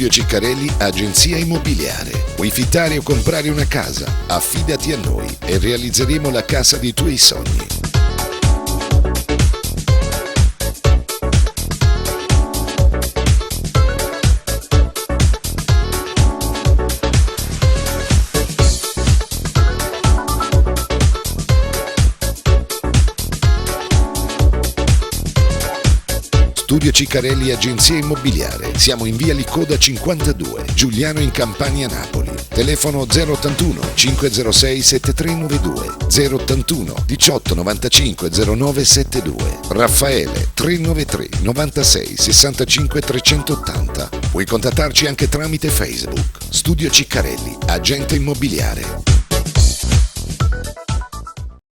Studio Ciccarelli, agenzia immobiliare. Vuoi fittare o comprare una casa? Affidati a noi e realizzeremo la casa dei tuoi sogni. Studio Ciccarelli, agenzia immobiliare. Siamo in via Licoda 52, Giuliano in Campania, Napoli. Telefono 081 506 7392, 081 18 95 0972. Raffaele 393 96 65 380. Puoi contattarci anche tramite Facebook. Studio Ciccarelli, agente immobiliare.